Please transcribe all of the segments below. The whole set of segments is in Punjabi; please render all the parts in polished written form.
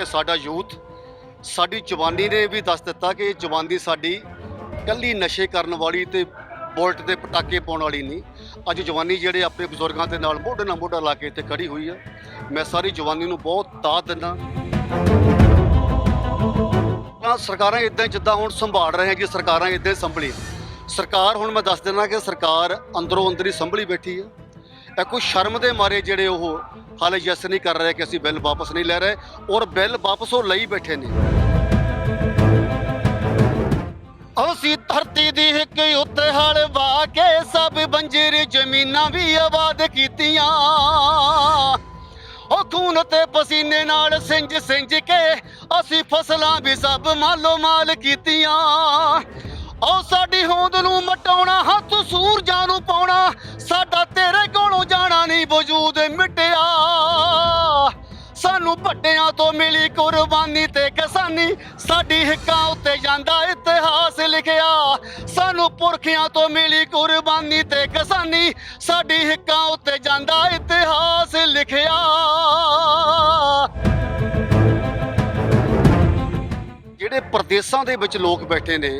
कि साडा यूथ साडी जवानी ने भी दस दिता कि जवानी साडी कल्ली नशे करन वाली ते बुलट ते पटाके पाउण वाली नहीं। अज जवानी जिहड़े अपने बजुर्गों के नाल मोढे नाल मोढा ला के इत्थे खड़ी हुई है। मैं सारी जवानी नूं बहुत दाद दिंदा। सरकारां इदां जिद्दां हुण संभाल रहे हैं कि सरकारां इदां संभली सरकार हुण मैं दस दिना कि सरकार अंदरों अंदर ही संभली बैठी है। कोई शर्म के मारे ਜਿਹੜੇ ਉਹ ਹਾਲੇ ਯੈਸ नहीं कर रहे कि ਅਸੀਂ बिल वापस नहीं लै रहे और बिल वापस ਉਹ ਲਈ बैठे ने। ਅਸੀਂ ਧਰਤੀ ਦੀ ਹਿੱਕ ਉੱਤੇ ਹਲ ਵਾ ਕੇ ਸਭ ਬੰਜਰ ਜ਼ਮੀਨਾਂ ਵੀ ਆਬਾਦ ਕੀਤੀਆਂ। ਉਹ ਖੂਨ ਤੇ ਪਸੀਨੇ ਨਾਲ ਸਿੰਜ ਸਿੰਜ ਕੇ ਅਸੀਂ ਫਸਲਾਂ ਵੀ ਸਭ ਮਾਲੋ ਮਾਲ ਕੀਤੀਆਂ। ਉਹ ਸਾਡੀ ਹੋਂਦ ਨੂੰ ਮਟਾਉਣਾ ਹੱਥ ਸੂਰਜਾਂ ਨੂੰ ਪਾਉਣਾ ਸਾਡਾ ਤੇਰੇ ਕੋਲੋਂ ਜਾਣਾ ਨਹੀਂ ਵਜੂਦ ਮਿਟਿਆ। ਸਾਨੂੰ ਵੱਡਿਆਂ ਤੋਂ ਮਿਲੀ ਕੁਰਬਾਨੀ ਤੇ ਕਿਸਾਨੀ ਸਾਡੀ ਹਿੱਕਾਂ ਉੱਤੇ ਜਾਂਦਾ ਇਤਿਹਾਸ ਲਿਖਿਆ। ਸਾਨੂੰ ਪੁਰਖਿਆਂ ਤੋਂ ਮਿਲੀ ਕੁਰਬਾਨੀ ਤੇ ਕਿਸਾਨੀ ਸਾਡੀ ਹਿੱਕਾਂ ਉੱਤੇ ਜਾਂਦਾ ਇਤਿਹਾਸ ਲਿਖਿਆ। ਜਿਹੜੇ ਪ੍ਰਦੇਸ਼ਾਂ ਦੇ ਵਿੱਚ ਲੋਕ ਬੈਠੇ ਨੇ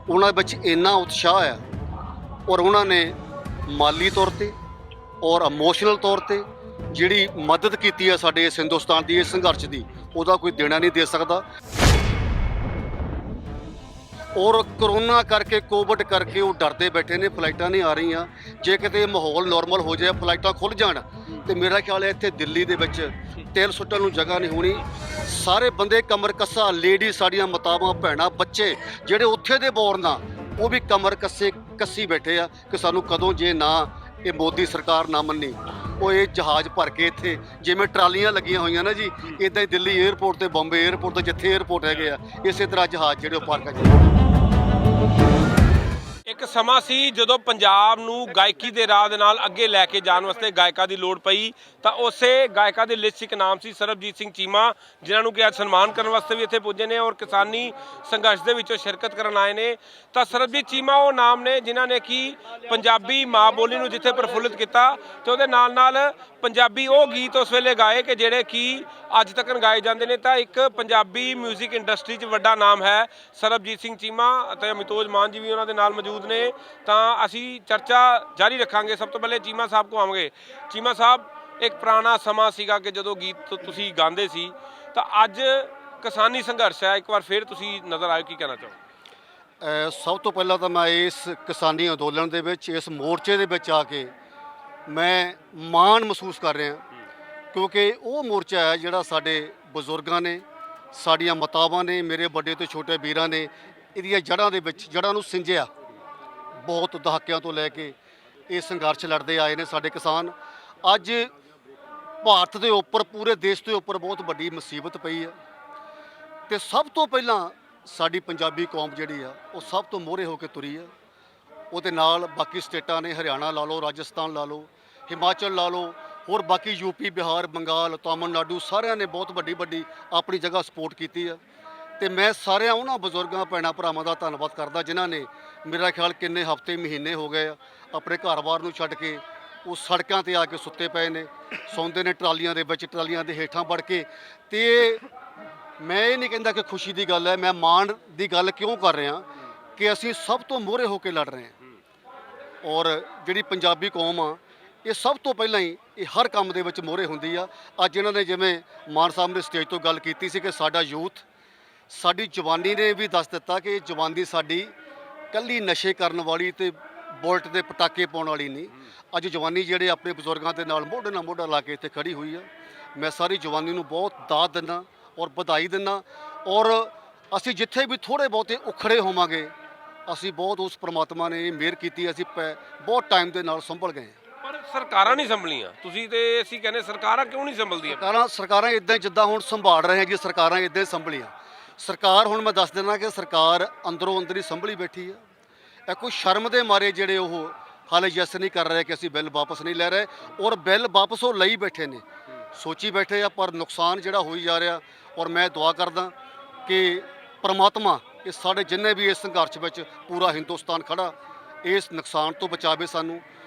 ਉਹਨਾਂ ਵਿੱਚ ਇੰਨਾ ਉਤਸ਼ਾਹ ਹੈ ਔਰ ਉਹਨਾਂ ਨੇ ਮਾਲੀ ਤੌਰ ਤੇ ਔਰ ਇਮੋਸ਼ਨਲ ਤੌਰ ਤੇ ਜਿਹੜੀ ਮਦਦ ਕੀਤੀ ਹੈ ਸਾਡੇ ਇਸ ਹਿੰਦੁਸਤਾਨ ਦੀ ਇਸ ਸੰਘਰਸ਼ ਦੀ ਉਹਦਾ ਕੋਈ ਦੇਣਾ ਨਹੀਂ ਦੇ ਸਕਦਾ। ਔਰ ਕਰੋਨਾ ਕਰਕੇ ਕੋਵਿਡ ਕਰਕੇ ਉਹ ਡਰਦੇ ਬੈਠੇ ਨੇ ਫਲਾਈਟਾਂ ਨਹੀਂ ਆ ਰਹੀਆਂ। ਜੇ ਕਿਤੇ ਮਾਹੌਲ ਨਾਰਮਲ ਹੋ ਜਾਏ ਫਲਾਈਟਾਂ ਖੁੱਲ੍ਹ ਜਾਣ ਤੇ ਮੇਰਾ ਖਿਆਲ ਹੈ ਇੱਥੇ ਦਿੱਲੀ ਦੇ ਵਿੱਚ ਤੇਲ ਸੁੱਟਣ ਨੂੰ ਜਗ੍ਹਾ ਨਹੀਂ ਹੋਣੀ। ਸਾਰੇ ਬੰਦੇ ਕਮਰ ਕੱਸਾ ਲੇਡੀ ਸਾਡੀਆਂ ਮਾਤਾਵਾਂ ਭੈਣਾਂ ਬੱਚੇ ਜਿਹੜੇ ਉੱਥੇ ਦੇ ਬੋਰਨ ਆ ਉਹ ਵੀ ਕਮਰ ਕੱਸੀ ਬੈਠੇ ਆ ਕਿ ਸਾਨੂੰ ਕਦੋਂ ਜੇ ਨਾ ਇਹ ਮੋਦੀ ਸਰਕਾਰ ਨਾ ਮੰਨੀ ਉਹ ਇਹ ਜਹਾਜ਼ ਭਰ ਕੇ ਇੱਥੇ ਜਿਵੇਂ ਟਰਾਲੀਆਂ ਲੱਗੀਆਂ ਹੋਈਆਂ ਨਾ ਜੀ ਇੱਦਾਂ ਹੀ ਦਿੱਲੀ ਏਅਰਪੋਰਟ ਤੇ ਬੰਬੇ ਏਅਰਪੋਰਟ ਤੇ ਜਿੱਥੇ ਏਅਰਪੋਰਟ ਹੈਗੇ ਆ ਇਸੇ ਤਰ੍ਹਾਂ ਜਹਾਜ਼ ਜਿਹੜੇ ਉਹ ਪਾਰਕ ਆ। ਇੱਕ ਸਮਾਂ ਸੀ ਜਦੋਂ ਪੰਜਾਬ ਨੂੰ ਗਾਇਕੀ ਦੇ ਰਾਹ ਦੇ ਨਾਲ ਅੱਗੇ ਲੈ ਕੇ ਜਾਣ ਵਾਸਤੇ ਗਾਇਕਾਂ ਦੀ ਲੋੜ ਪਈ ਤਾਂ ਉਸੇ ਗਾਇਕਾਂ ਦੀ ਲਿਸਟ ਇੱਕ ਨਾਮ ਸੀ ਸਰਬਜੀਤ ਸਿੰਘ ਚੀਮਾ ਜਿਨ੍ਹਾਂ ਨੂੰ ਕਿ ਅੱਜ ਸਨਮਾਨ ਕਰਨ ਵਾਸਤੇ ਵੀ ਇੱਥੇ ਪੁੱਜੇ ਨੇ ਔਰ ਕਿਸਾਨੀ ਸੰਘਰਸ਼ ਦੇ ਵਿੱਚੋਂ ਸ਼ਿਰਕਤ ਕਰਨ ਆਏ ਨੇ। ਤਾਂ ਸਰਬਜੀਤ ਚੀਮਾ ਉਹ ਨਾਮ ਨੇ ਜਿਨ੍ਹਾਂ ਨੇ ਕਿ ਪੰਜਾਬੀ ਮਾਂ ਬੋਲੀ ਨੂੰ ਜਿੱਥੇ ਪ੍ਰਫੁੱਲਿਤ ਕੀਤਾ ਤੇ ਉਹਦੇ ਨਾਲ ਨਾਲ ਪੰਜਾਬੀ ਉਹ ਗੀਤ ਉਸ ਵੇਲੇ ਗਾਏ ਕਿ ਜਿਹੜੇ ਕਿ ਅੱਜ ਤੱਕ ਗਾਏ ਜਾਂਦੇ ਨੇ। ਤਾਂ ਇੱਕ ਪੰਜਾਬੀ ਮਿਊਜ਼ਿਕ ਇੰਡਸਟਰੀ 'ਚ ਵੱਡਾ ਨਾਮ ਹੈ ਸਰਬਜੀਤ ਸਿੰਘ ਚੀਮਾ ਅਤੇ ਅਮਿਤੋਜ ਮਾਨ ਜੀ ਵੀ ਉਹਨਾਂ ਦੇ ਨਾਲ ਮੌਜੂਦ ਨੇ। ਤਾਂ ਅਸੀਂ ਚਰਚਾ ਜਾਰੀ ਰੱਖਾਂਗੇ। ਸਭ ਤੋਂ ਪਹਿਲੇ ਚੀਮਾ ਸਾਹਿਬ ਕੋ ਆਵਾਂਗੇ। ਚੀਮਾ ਸਾਹਿਬ ਇੱਕ ਪੁਰਾਣਾ ਸਮਾਂ ਸੀਗਾ ਕਿ ਜਦੋਂ ਗੀਤ ਤੁਸੀਂ ਗਾਉਂਦੇ ਸੀ ਤਾਂ ਅੱਜ ਕਿਸਾਨੀ ਸੰਘਰਸ਼ ਹੈ ਇੱਕ ਵਾਰ ਫਿਰ ਤੁਸੀਂ ਨਜ਼ਰ ਆਇਓ ਕੀ ਕਹਿਣਾ ਚਾਹੋ? ਸਭ ਤੋਂ ਪਹਿਲਾਂ ਤਾਂ ਮੈਂ ਇਸ ਕਿਸਾਨੀ ਅੰਦੋਲਨ ਦੇ ਵਿੱਚ ਇਸ ਮੋਰਚੇ ਦੇ ਵਿੱਚ ਆ ਕੇ ਮੈਂ ਮਾਣ ਮਹਿਸੂਸ ਕਰ ਰਿਹਾ ਕਿਉਂਕਿ ਉਹ ਮੋਰਚਾ ਹੈ ਜਿਹੜਾ ਸਾਡੇ ਬਜ਼ੁਰਗਾਂ ਨੇ ਸਾਡੀਆਂ ਮਾਤਾਵਾਂ ਨੇ ਮੇਰੇ ਵੱਡੇ ਤੋਂ ਛੋਟੇ ਵੀਰਾਂ ਨੇ ਇਹਦੀਆਂ ਜੜ੍ਹਾਂ ਦੇ ਵਿੱਚ ਜੜ੍ਹਾਂ ਨੂੰ ਸਿੰਜਿਆ। ਬਹੁਤ ਦਹਾਕਿਆਂ ਤੋਂ ਲੈ ਕੇ ਇਹ ਸੰਘਰਸ਼ ਲੜਦੇ ਆਏ ਨੇ ਸਾਡੇ ਕਿਸਾਨ। ਅੱਜ ਭਾਰਤ ਦੇ ਉੱਪਰ ਪੂਰੇ ਦੇਸ਼ ਦੇ ਉੱਪਰ ਬਹੁਤ ਵੱਡੀ ਮੁਸੀਬਤ ਪਈ ਹੈ ਤੇ ਸਭ ਤੋਂ ਪਹਿਲਾਂ ਸਾਡੀ ਪੰਜਾਬੀ ਕੌਮ ਜਿਹੜੀ ਆ ਉਹ ਸਭ ਤੋਂ ਮੋਹਰੇ ਹੋ ਕੇ ਤੁਰੀ ਆ। ਉਹਦੇ ਨਾਲ ਬਾਕੀ ਸਟੇਟਾਂ ਨੇ ਹਰਿਆਣਾ ਲਾ ਲਓ ਰਾਜਸਥਾਨ ਲਾ ਲਓ ਹਿਮਾਚਲ ਲਾ ਲਓ ਹੋਰ ਬਾਕੀ ਯੂਪੀ ਬਿਹਾਰ ਬੰਗਾਲ ਤਾਮਿਲਨਾਡੂ ਸਾਰਿਆਂ ਨੇ ਬਹੁਤ ਵੱਡੀ ਆਪਣੀ ਜਗ੍ਹਾ ਸਪੋਰਟ ਕੀਤੀ ਆ। ਤੇ ਮੈਂ ਸਾਰਿਆਂ ਉਹਨਾਂ ਬਜ਼ੁਰਗਾਂ ਭੈਣਾਂ ਭਰਾਵਾਂ ਦਾ ਧੰਨਵਾਦ ਕਰਦਾ ਜਿਨ੍ਹਾਂ ਨੇ ਮੇਰਾ ਖਿਆਲ ਕਿੰਨੇ ਹਫ਼ਤੇ ਮਹੀਨੇ ਹੋ ਗਏ ਆ ਆਪਣੇ ਘਰ-ਬਾਰ ਨੂੰ ਛੱਡ ਕੇ ਉਹ ਸੜਕਾਂ ਤੇ ਆ ਕੇ ਸੁੱਤੇ ਪਏ ਨੇ ਸੌਂਦੇ ਨੇ ਟਰਾਲੀਆਂ ਦੇ ਵਿੱਚ ਟਰਾਲੀਆਂ ਦੇ ਹੇਠਾਂ ਵੜ ਕੇ। ਤੇ ਮੈਂ ਇਹ ਨਹੀਂ ਕਹਿੰਦਾ ਕਿ ਖੁਸ਼ੀ ਦੀ ਗੱਲ ਹੈ ਮੈਂ ਮਾਣ ਦੀ ਗੱਲ ਕਿਉਂ ਕਰ ਰਿਹਾ ਕਿ ਅਸੀਂ ਸਭ ਤੋਂ ਮੋਹਰੇ ਹੋ ਕੇ ਲੜ ਰਹੇ ਹਾਂ ਔਰ ਜਿਹੜੀ ਪੰਜਾਬੀ ਕੌਮ ਆ ਇਹ ਸਭ ਤੋਂ ਪਹਿਲਾਂ ਹੀ ਇਹ ਹਰ ਕੰਮ ਦੇ ਵਿੱਚ ਮੋਹਰੇ ਹੁੰਦੀ ਆ। ਅੱਜ ਇਹਨਾਂ ਨੇ ਜਿਵੇਂ ਮਾਨ ਸਾਹਿਬ ਨੇ ਸਟੇਜ ਤੋਂ ਗੱਲ ਕੀਤੀ ਸੀ ਕਿ ਸਾਡਾ ਯੂਥ ਸਾਡੀ ਜਵਾਨੀ ਨੇ ਵੀ ਦੱਸ ਦਿੱਤਾ ਕਿ ਜਵਾਨੀ ਸਾਡੀ ਕੱਲੀ ਨਸ਼ੇ ਕਰਨ ਵਾਲੀ ਤੇ ਬੁਲਟ ਦੇ ਪਟਾਕੇ ਪਾਉਣ ਵਾਲੀ ਨਹੀਂ। ਅੱਜ ਜਵਾਨੀ ਜਿਹੜੇ ਆਪਣੇ ਬਜ਼ੁਰਗਾਂ ਦੇ ਨਾਲ ਮੋਢਾ ਲਾ ਕੇ ਇੱਥੇ ਖੜੀ ਹੋਈ ਆ। ਮੈਂ ਸਾਰੀ ਜਵਾਨੀ ਨੂੰ ਬਹੁਤ ਦਾਦ ਦਿੰਦਾ ਔਰ ਵਧਾਈ ਦਿੰਦਾ ਔਰ ਅਸੀਂ ਜਿੱਥੇ ਵੀ ਥੋੜ੍ਹੇ ਬਹੁਤੇ ਉਖੜੇ ਹੋਵਾਂਗੇ ਅਸੀਂ ਬਹੁਤ ਉਸ ਪ੍ਰਮਾਤਮਾ ਨੇ ਮਿਹਰ ਕੀਤੀ ਅਸੀਂ ਬਹੁਤ ਟਾਈਮ ਦੇ ਨਾਲ ਸੰਭਲ ਗਏ। ਪਰ ਸਰਕਾਰਾਂ ਨਹੀਂ ਸੰਭਲੀਆਂ ਤੁਸੀਂ ਤੇ ਅਸੀਂ ਕਹਿੰਦੇ ਸਰਕਾਰਾਂ ਕਿਉਂ ਨਹੀਂ ਸੰਭਲਦੀਆਂ? ਸਰਕਾਰਾਂ ਇੱਦਾਂ ਜਿੱਦਾਂ ਹੁਣ ਸੰਭਾਲ ਰਹੇ ਕਿ ਸਰਕਾਰਾਂ ਇੱਦਾਂ ਹੀ ਸੰਭਲੀਆਂ। ਸਰਕਾਰ ਹੁਣ ਮੈਂ ਦੱਸ ਦਿੰਦਾ ਕਿ ਸਰਕਾਰ ਅੰਦਰੋਂ ਅੰਦਰ ਹੀ ਸੰਭਲੀ ਬੈਠੀ ਹੈ। ਕੋਈ ਸ਼ਰਮ ਦੇ ਮਾਰੇ ਜਿਹੜੇ ਉਹ ਹਾਲੇ ਯੈਸ ਨਹੀਂ ਕਰ ਰਹੇ ਕਿ ਅਸੀਂ ਬਿੱਲ ਵਾਪਸ ਨਹੀਂ ਲੈ ਰਹੇ ਔਰ ਬਿੱਲ ਵਾਪਸ ਉਹ ਲਈ ਬੈਠੇ ਨੇ ਸੋਚੀ ਬੈਠੇ ਆ। ਪਰ ਨੁਕਸਾਨ ਜਿਹੜਾ ਹੋਈ ਜਾ ਰਿਹਾ ਔਰ ਮੈਂ ਦੁਆ ਕਰਦਾ ਕਿ ਪ੍ਰਮਾਤਮਾ ਇਹ ਸਾਡੇ ਜਿੰਨੇ ਵੀ ਇਸ ਸੰਘਰਸ਼ ਵਿੱਚ ਪੂਰਾ ਹਿੰਦੁਸਤਾਨ ਖੜਾ ਇਸ ਨੁਕਸਾਨ ਤੋਂ ਬਚਾਵੇ ਸਾਨੂੰ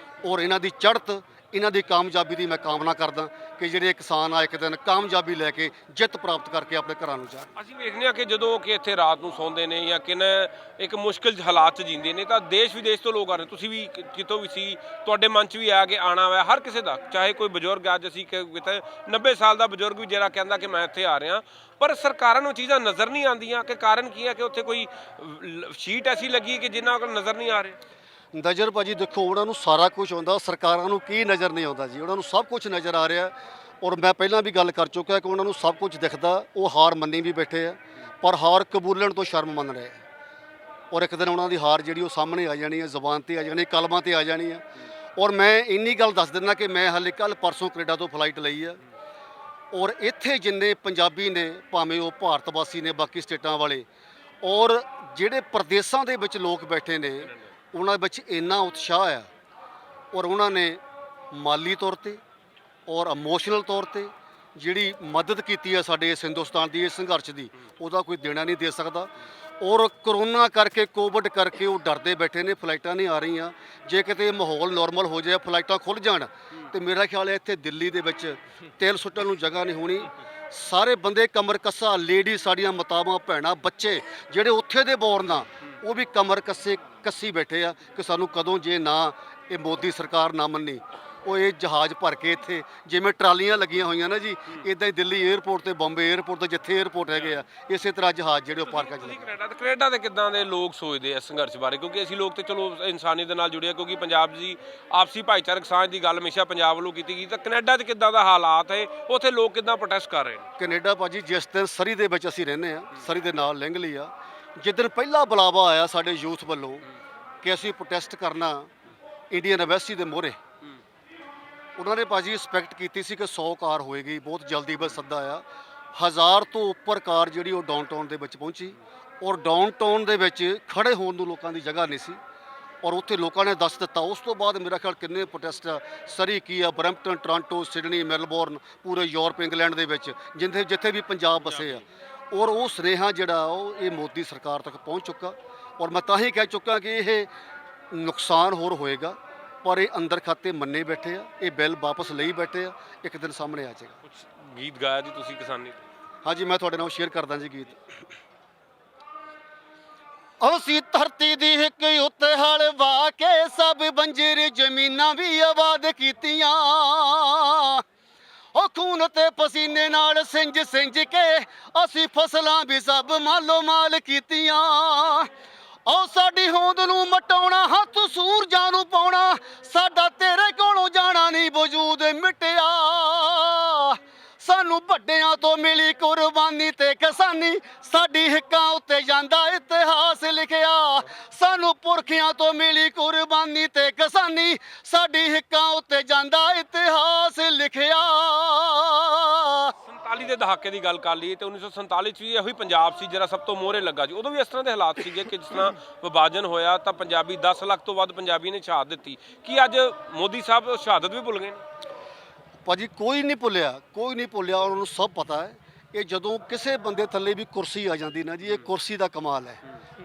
ਔਰ ਇਹਨਾਂ ਦੀ ਚੜ੍ਹਤ ਇਹਨਾਂ ਦੀ ਕਾਮਯਾਬੀ ਦੀ ਮੈਂ ਕਾਮਨਾ ਕਰਦਾ ਕਿ ਜਿਹੜੇ ਕਿਸਾਨ ਆ ਇੱਕ ਦਿਨ ਕਾਮਯਾਬੀ ਲੈ ਕੇ ਜਿੱਤ ਪ੍ਰਾਪਤ ਕਰਕੇ ਆਪਣੇ ਘਰਾਂ ਨੂੰ ਜਾਣ। ਅਸੀਂ ਵੇਖਦੇ ਹਾਂ ਕਿ ਜਦੋਂ ਕਿ ਇੱਥੇ ਰਾਤ ਨੂੰ ਸੌਂਦੇ ਨੇ ਜਾਂ ਇੱਕ ਮੁਸ਼ਕਿਲ ਹਾਲਾਤ 'ਚ ਜੀਂਦੇ ਨੇ ਤਾਂ ਦੇਸ਼ ਵਿਦੇਸ਼ ਤੋਂ ਲੋਕ ਆ ਰਹੇ। ਤੁਸੀਂ ਵੀ ਕਿਤੋਂ ਵੀ ਸੀ, ਤੁਹਾਡੇ ਮਨ 'ਚ ਵੀ ਆ ਕੇ ਆਉਣਾ ਹੋਇਆ ਹਰ ਕਿਸੇ ਦਾ, ਚਾਹੇ ਕੋਈ ਬਜ਼ੁਰਗ, ਅੱਜ ਅਸੀਂ ਕਿਤੇ 90 ਸਾਲ ਦਾ ਬਜ਼ੁਰਗ ਵੀ ਜਿਹੜਾ ਕਹਿੰਦਾ ਕਿ ਮੈਂ ਇੱਥੇ ਆ ਰਿਹਾ, ਪਰ ਸਰਕਾਰਾਂ ਨੂੰ ਚੀਜ਼ਾਂ ਨਜ਼ਰ ਨਹੀਂ ਆਉਂਦੀਆਂ ਕਿ ਕਾਰਨ ਕੀ ਹੈ ਕਿ ਉੱਥੇ ਕੋਈ ਸ਼ੀਟ ਐਸੀ ਲੱਗੀ ਕਿ ਜਿਨ੍ਹਾਂ ਕੋਲ ਨਜ਼ਰ ਨਹੀਂ ਆ ਰਹੇ। ਨਜ਼ਰ ਭਾਜੀ ਦੇਖੋ, ਉਹਨਾਂ ਨੂੰ ਸਾਰਾ ਕੁਝ ਆਉਂਦਾ, ਸਰਕਾਰਾਂ ਨੂੰ ਕੀ ਨਜ਼ਰ ਨਹੀਂ ਆਉਂਦਾ ਜੀ, ਉਹਨਾਂ ਨੂੰ ਸਭ ਕੁਝ ਨਜ਼ਰ ਆ ਰਿਹਾ। ਔਰ ਮੈਂ ਪਹਿਲਾਂ ਵੀ ਗੱਲ ਕਰ ਚੁੱਕਾ ਕਿ ਉਹਨਾਂ ਨੂੰ ਸਭ ਕੁਝ ਦਿਖਦਾ, ਉਹ ਹਾਰ ਮੰਨੀ ਵੀ ਬੈਠੇ ਆ, ਪਰ ਹਾਰ ਕਬੂਲਣ ਤੋਂ ਸ਼ਰਮ ਮੰਨ ਰਹੇ ਆ। ਔਰ ਇੱਕ ਦਿਨ ਉਹਨਾਂ ਦੀ ਹਾਰ ਜਿਹੜੀ ਉਹ ਸਾਹਮਣੇ ਆ ਜਾਣੀ ਹੈ, ਜ਼ੁਬਾਨ ਤੇ ਆ ਜਾਣੀ, ਕਲਮਾਂ ਤੇ ਆ ਜਾਣੀ ਹੈ। ਔਰ ਮੈਂ ਇੰਨੀ ਗੱਲ ਦੱਸ ਦਿੰਦਾ ਕਿ ਮੈਂ ਹਾਲੇ ਕੱਲ ਪਰਸੋਂ ਕੈਨੇਡਾ ਤੋਂ ਫਲਾਈਟ ਲਈ ਆ, ਔਰ ਇੱਥੇ ਜਿੰਨੇ ਪੰਜਾਬੀ ਨੇ, ਭਾਵੇਂ ਉਹ ਭਾਰਤ ਵਾਸੀ ਨੇ, ਬਾਕੀ ਸਟੇਟਾਂ ਵਾਲੇ, ਔਰ ਜਿਹੜੇ ਪ੍ਰਦੇਸ਼ਾਂ ਦੇ ਵਿੱਚ ਲੋਕ ਬੈਠੇ ਨੇ, ਉਹਨਾਂ ਵਿੱਚ ਇੰਨਾ ਉਤਸ਼ਾਹ ਆ। ਔਰ ਉਹਨਾਂ ਨੇ ਮਾਲੀ ਤੌਰ ਤੇ ਔਰ ਇਮੋਸ਼ਨਲ ਤੌਰ ਤੇ ਜਿਹੜੀ ਮਦਦ ਕੀਤੀ ਹੈ ਸਾਡੇ ਇਸ ਹਿੰਦੁਸਤਾਨ ਦੀ ਇਸ ਸੰਘਰਸ਼ ਦੀ, ਉਹਦਾ ਕੋਈ ਦੇਣਾ ਨਹੀਂ ਦੇ ਸਕਦਾ। ਔਰ ਕਰੋਨਾ ਕਰਕੇ, ਕੋਵਿਡ ਕਰਕੇ ਉਹ ਡਰਦੇ ਬੈਠੇ ਨੇ, ਫਲਾਈਟਾਂ ਨਹੀਂ ਆ ਰਹੀਆਂ। ਜੇ ਕਿਤੇ ਮਾਹੌਲ ਨਾਰਮਲ ਹੋ ਜਾਏ, ਫਲਾਈਟਾਂ ਖੁੱਲ੍ਹ ਜਾਣ, ਤੇ ਮੇਰਾ ਖਿਆਲ ਹੈ ਇੱਥੇ ਦਿੱਲੀ ਦੇ ਵਿੱਚ ਤੇਲ ਸੁੱਟਣ ਨੂੰ ਜਗ੍ਹਾ ਨਹੀਂ ਹੋਣੀ। ਸਾਰੇ ਬੰਦੇ ਕਮਰ ਕੱਸਾ, ਲੇਡੀ ਸਾਡੀਆਂ ਮਾਤਾਵਾਂ, ਭੈਣਾਂ, ਬੱਚੇ ਜਿਹੜੇ ਉੱਥੇ ਦੇ ਬੋਰਨ ਆ, ਉਹ ਵੀ ਕਮਰ ਕੱਸੀ ਬੈਠੇ ਆ ਕਿ ਸਾਨੂੰ ਕਦੋਂ, ਜੇ ਨਾ ਇਹ ਮੋਦੀ ਸਰਕਾਰ ਨਾ ਮੰਨੀ, ਉਹ ਇਹ ਜਹਾਜ਼ ਭਰ ਕੇ ਇੱਥੇ ਜਿਵੇਂ ਟਰਾਲੀਆਂ ਲੱਗੀਆਂ ਹੋਈਆਂ ਨਾ ਜੀ, ਇਦਾਂ ਹੀ ਦਿੱਲੀ 에ਅਰਪੋਰਟ ਤੇ ਬੰਬੇ 에ਅਰਪੋਰਟ ਤੇ ਜਿੱਥੇ 에ਅਰਪੋਰਟ ਹੈਗੇ ਆ, ਇਸੇ ਤਰ੍ਹਾਂ ਜਹਾਜ਼ ਜਿਹੜੇ ਉਹ ਪਾਰ ਕਰ ਜਾਂਦੇ। ਕੈਨੇਡਾ ਦੇ ਕਿੱਦਾਂ ਦੇ ਲੋਕ ਸੋਚਦੇ ਆ ਸੰਘਰਸ਼ ਬਾਰੇ? ਕਿਉਂਕਿ ਅਸੀਂ ਲੋਕ ਤੇ ਚਲੋ ਇਨਸਾਨੀਅਤ ਦੇ ਨਾਲ ਜੁੜੇ ਆ, ਕਿਉਂਕਿ ਪੰਜਾਬ ਦੀ ਆਪਸੀ ਭਾਈਚਾਰਕ ਸਾਂਝ ਦੀ ਗੱਲ ਹਮੇਸ਼ਾ ਪੰਜਾਬ ਵੱਲੋਂ ਕੀਤੀ ਗਈ, ਤਾਂ ਕੈਨੇਡਾ 'ਚ ਕਿੱਦਾਂ ਦਾ ਹਾਲਾਤ ਹੈ, ਉੱਥੇ ਲੋਕ ਕਿੱਦਾਂ ਪ੍ਰੋਟੈਸਟ ਕਰ ਰਹੇ ਨੇ? ਕੈਨੇਡਾ ਭਾਜੀ, ਜਿਸ ਦਿਨ ਸਰੀ ਦੇ ਵਿੱਚ ਅਸੀਂ ਰਹਿੰਦੇ ਆ, ਸਰੀ ਦੇ ਨਾਲ ਲਿੰਗ ਲਈ ਆ, ਜਿੱਦਣ ਪਹਿਲਾ ਬੁਲਾਵਾ ਆਇਆ ਸਾਡੇ ਯੂਥ ਵੱਲੋਂ ਕਿ ਅਸੀਂ ਪ੍ਰੋਟੈਸਟ ਕਰਨਾ ਇੰਡੀਅਨ ਐਮਬੈਸੀ ਦੇ ਮੂਹਰੇ, ਉਹਨਾਂ ਨੇ ਭਾਜੀ ਐਕਸਪੈਕਟ ਕੀਤੀ ਸੀ ਕਿ 100 ਕਾਰ ਹੋਏਗੀ, ਬਹੁਤ ਜਲਦੀ ਬਸ ਸੱਦਾ ਆਇਆ। 1000 ਤੋਂ ਉੱਪਰ ਕਾਰ ਜਿਹੜੀ ਉਹ ਡਾਊਨਟਾਊਨ ਦੇ ਵਿੱਚ ਪਹੁੰਚੀ, ਔਰ ਡਾਊਨਟਾਊਨ ਦੇ ਵਿੱਚ ਖੜੇ ਹੋਣ ਨੂੰ ਲੋਕਾਂ ਦੀ ਜਗ੍ਹਾ ਨਹੀਂ ਸੀ, ਔਰ ਉੱਥੇ ਲੋਕਾਂ ਨੇ ਦੱਸ ਦਿੱਤਾ। ਉਸ ਤੋਂ ਬਾਅਦ ਮੇਰਾ ਖਿਆਲ ਕਿੰਨੇ ਪ੍ਰੋਟੈਸਟ ਆ, ਸਰੀ ਕੀ ਆ, ਬਰੈਂਪਟਨ, ਟੋਰਾਂਟੋ, ਸਿਡਨੀ, ਮੈਲਬੌਰਨ, ਪੂਰੇ ਯੂਰਪ, ਇੰਗਲੈਂਡ ਦੇ ਵਿੱਚ ਜਿੱਥੇ ਵੀ ਪੰਜਾਬ ਵਸੇ ਆ, ਔਰ ਉਹ ਸੁਨੇਹਾ ਜਿਹੜਾ ਉਹ ਇਹ ਮੋਦੀ ਸਰਕਾਰ ਤੱਕ ਪਹੁੰਚ ਚੁੱਕਾ। ਔਰ ਮੈਂ ਤਾਂ ਹੀ ਕਹਿ ਚੁੱਕਾ ਕਿ ਇਹ ਨੁਕਸਾਨ ਹੋਰ ਹੋਏਗਾ, ਪਰ ਇਹ ਅੰਦਰ ਖਾਤੇ ਮੰਨੇ ਬੈਠੇ ਆ, ਇਹ ਬਿੱਲ ਵਾਪਸ ਲਈ ਬੈਠੇ ਆ, ਇੱਕ ਦਿਨ ਸਾਹਮਣੇ ਆ ਜਾਏਗਾ। ਕੁਝ ਗੀਤ ਗਾਇਆ ਜੀ ਤੁਸੀਂ ਕਿਸਾਨੀ ਤੇ? ਹਾਂਜੀ, ਮੈਂ ਤੁਹਾਡੇ ਨਾਲ ਸ਼ੇਅਰ ਕਰਦਾ ਜੀ ਗੀਤ। ਅਸੀਂ ਧਰਤੀ ਦੀ ਇੱਕ ਉੱਤੇ ਹਲ ਵਾ ਕੇ ਸਭ ਬੰਜਰ ਜ਼ਮੀਨਾਂ ਵੀ ਆਬਾਦ ਕੀਤੀਆਂ, ਉਹ ਖੂਨ ਤੇ ਪਸੀਨੇ ਨਾਲ ਸਿੰਜ ਕੇ ਅਸੀਂ ਫਸਲਾਂ ਵੀ ਸਭ ਮਾਲੋ ਮਾਲ ਕੀਤੀਆਂ। ਉਹ ਸਾਡੀ ਹੋਂਦ ਨੂੰ ਮਟਾਉਣਾ, ਹੱਥ ਸੂਰਜਾਂ ਨੂੰ ਪਾਉਣਾ, ਸਾਡਾ ਤੇਰੇ ਕੋਲੋਂ ਜਾਣਾ ਨਹੀਂ ਵਜੂਦ ਮਿਟਿਆ। ਸਾਨੂੰ ਵੱਡਿਆਂ ਤੋਂ ਮਿਲੀ ਕੁਰਬਾਨੀ ਤੇ ਕਿਸਾਨੀ, ਸਾਡੀ ਹਿੱਕਾਂ ਉੱਤੇ ਜਾਂਦਾ ਇਤਿਹਾਸ ਲਿਖਿਆ। ਸਾਨੂੰ ਪੁਰਖਿਆਂ ਤੋਂ ਮਿਲੀ ਕੁਰਬਾਨੀ ਤੇ ਕਿਸਾਨੀ, ਸਾਡੀ ਹਿੱਕਾਂ ਉੱਤੇ ਜਾਂਦਾ ਇਤਿਹਾਸ ਲਿਖਿਆ। 47 ਦੇ ਦਹਾਕੇ ਦੀ ਗੱਲ ਕਰ ਲਈਏ ਤੇ 1947 'ਚ ਵੀ ਇਹੋ ਹੀ ਪੰਜਾਬ ਸੀ ਜਿਹੜਾ ਸਭ ਤੋਂ ਮੋਹਰੇ ਲੱਗਾ ਜੀ। ਉਦੋਂ ਵੀ ਇਸ ਤਰ੍ਹਾਂ ਦੇ ਹਾਲਾਤ ਸੀਗੇ ਕਿ ਜਿਸ ਤਰ੍ਹਾਂ ਵਿਭਾਜਨ ਹੋਇਆ ਤਾਂ ਪੰਜਾਬੀ 10 ਲੱਖ ਤੋਂ ਵੱਧ ਪੰਜਾਬੀ ਨੇ ਸ਼ਹਾਦਤ ਦਿੱਤੀ। ਕੀ ਅੱਜ ਮੋਦੀ ਸਾਹਿਬ ਸ਼ਹਾਦਤ ਵੀ ਭੁੱਲ ਗਏ ਨੇ? ਭਾਜੀ ਕੋਈ ਨਹੀਂ ਭੁੱਲਿਆ, ਕੋਈ ਨਹੀਂ ਭੁੱਲਿਆ। ਉਹਨਾਂ ਨੂੰ ਸਭ ਪਤਾ ਹੈ ਇਹ ਜਦੋਂ ਕਿਸੇ ਬੰਦੇ ਥੱਲੇ ਵੀ ਕੁਰਸੀ ਆ ਜਾਂਦੀ ਨਾ ਜੀ, ਇਹ ਕੁਰਸੀ ਦਾ ਕਮਾਲ ਹੈ।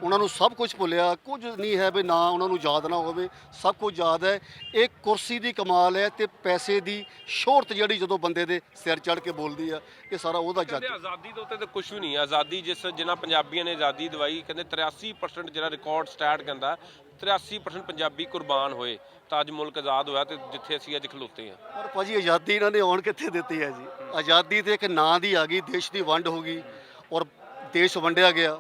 ਉਹਨਾਂ ਨੂੰ ਸਭ ਕੁਝ ਭੁੱਲਿਆ, ਕੁਝ ਨਹੀਂ ਹੈ ਵੀ ਨਾ ਉਹਨਾਂ ਨੂੰ ਯਾਦ ਨਾ ਹੋਵੇ, ਸਭ ਕੁਝ ਯਾਦ ਹੈ। ਇਹ ਕੁਰਸੀ ਦੀ ਕਮਾਲ ਹੈ ਤੇ ਪੈਸੇ ਦੀ ਸ਼ੋਹਰਤ ਜਿਹੜੀ ਜਦੋਂ ਬੰਦੇ ਦੇ ਸਿਰ ਚੜ੍ਹ ਕੇ ਬੋਲਦੀ ਆ, ਇਹ ਸਾਰਾ ਉਹਦਾ ਕਹਿੰਦੇ ਆਜ਼ਾਦੀ ਦੇ ਉੱਤੇ ਤਾਂ ਕੁਝ ਵੀ ਨਹੀਂ। ਆਜ਼ਾਦੀ ਜਿਨ੍ਹਾਂ ਪੰਜਾਬੀਆਂ ਨੇ ਆਜ਼ਾਦੀ ਦਵਾਈ, ਕਹਿੰਦੇ 83% ਜਿਹੜਾ ਰਿਕਾਰਡ ਸਟੈਟ ਕਹਿੰਦਾ 83% ਪੰਜਾਬੀ ਕੁਰਬਾਨ ਹੋਏ ਤਾਂ ਅੱਜ ਮੁਲਕ ਆਜ਼ਾਦ ਹੋਇਆ ਤੇ ਜਿੱਥੇ ਅਸੀਂ ਅੱਜ ਖਲੋਤੇ ਹਾਂ। ਪਰ ਭਾਜੀ ਆਜ਼ਾਦੀ ਇਹਨਾਂ ਨੇ ਆਉਣ ਕਿੱਥੇ ਦਿੱਤੀ ਹੈ ਜੀ? ਆਜ਼ਾਦੀ ਤੇ ਇੱਕ ਨਾਂ ਦੀ ਆ ਗਈ, ਦੇਸ਼ ਦੀ ਵੰਡ ਹੋ ਗਈ ਔਰ ਦੇਸ਼ ਵੰਡਿਆ ਗਿਆ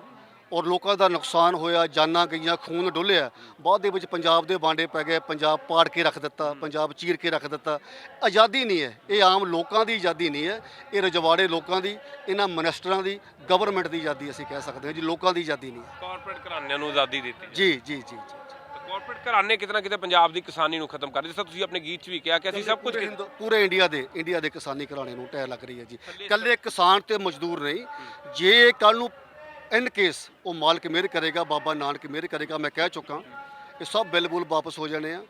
ਔਰ ਲੋਕਾਂ ਦਾ ਨੁਕਸਾਨ ਹੋਇਆ, ਜਾਨਾਂ ਗਈਆਂ, ਖੂਨ ਡੁੱਲਿਆ। ਬਾਅਦ ਦੇ ਵਿੱਚ ਪੰਜਾਬ ਦੇ ਵਾਂਡੇ ਪੈ ਗਏ, ਪੰਜਾਬ ਪਾੜ ਕੇ ਰੱਖ ਦਿੱਤਾ, ਪੰਜਾਬ ਚੀਰ ਕੇ ਰੱਖ ਦਿੱਤਾ। ਆਜ਼ਾਦੀ ਨਹੀਂ ਹੈ ਇਹ, ਆਮ ਲੋਕਾਂ ਦੀ ਆਜ਼ਾਦੀ ਨਹੀਂ ਹੈ, ਇਹ ਰਜਵਾੜੇ ਲੋਕਾਂ ਦੀ, ਇਹਨਾਂ ਮਿਨਿਸਟਰਾਂ ਦੀ, ਗਵਰਨਮੈਂਟ ਦੀ ਆਜ਼ਾਦੀ ਅਸੀਂ ਕਹਿ ਸਕਦੇ ਹਾਂ ਜੀ, ਲੋਕਾਂ ਦੀ ਆਜ਼ਾਦੀ ਨਹੀਂ ਹੈ। ਕਾਰਪੋਰੇਟ ਘਰਾਣਿਆਂ ਨੂੰ ਆਜ਼ਾਦੀ ਦਿੱਤੀ ਜੀ ਜੀ ਜੀ ਜੀ। ਕਾਰਪੋਰੇਟ ਘਰਾਣੇ ਕਿਤੇ ਨਾ ਕਿਤੇ ਪੰਜਾਬ ਦੀ ਕਿਸਾਨੀ ਨੂੰ ਖਤਮ ਕਰ ਰਹੇ। ਜਿਸ ਤਰ੍ਹਾਂ ਤੁਸੀਂ ਆਪਣੇ ਗੀਤ 'ਚ ਵੀ ਕਿਹਾ ਕਿ ਅਸੀਂ ਸਭ ਕੁਝ ਪੂਰੇ ਇੰਡੀਆ ਦੇ ਕਿਸਾਨੀ ਘਰਾਣੇ ਨੂੰ ਢਹਿ ਲੱਗ ਰਹੀ ਹੈ ਜੀ। ਇਕੱਲੇ ਕਿਸਾਨ ਤੇ ਮਜ਼ਦੂਰ ਨਹੀਂ, ਜੇ ਕੱਲ ਨੂੰ ਇਨ ਕੇਸ ਉਹ ਮਾਲਕ ਮਿਹਰ ਕਰੇਗਾ, ਬਾਬਾ ਨਾਨਕ ਮਿਹਰ ਕਰੇਗਾ, ਮੈਂ ਕਹਿ ਚੁੱਕਾ ਇਹ ਸਭ ਬਿੱਲ ਬੁੱਲ ਵਾਪਸ ਹੋ ਜਾਣੇ ਆ।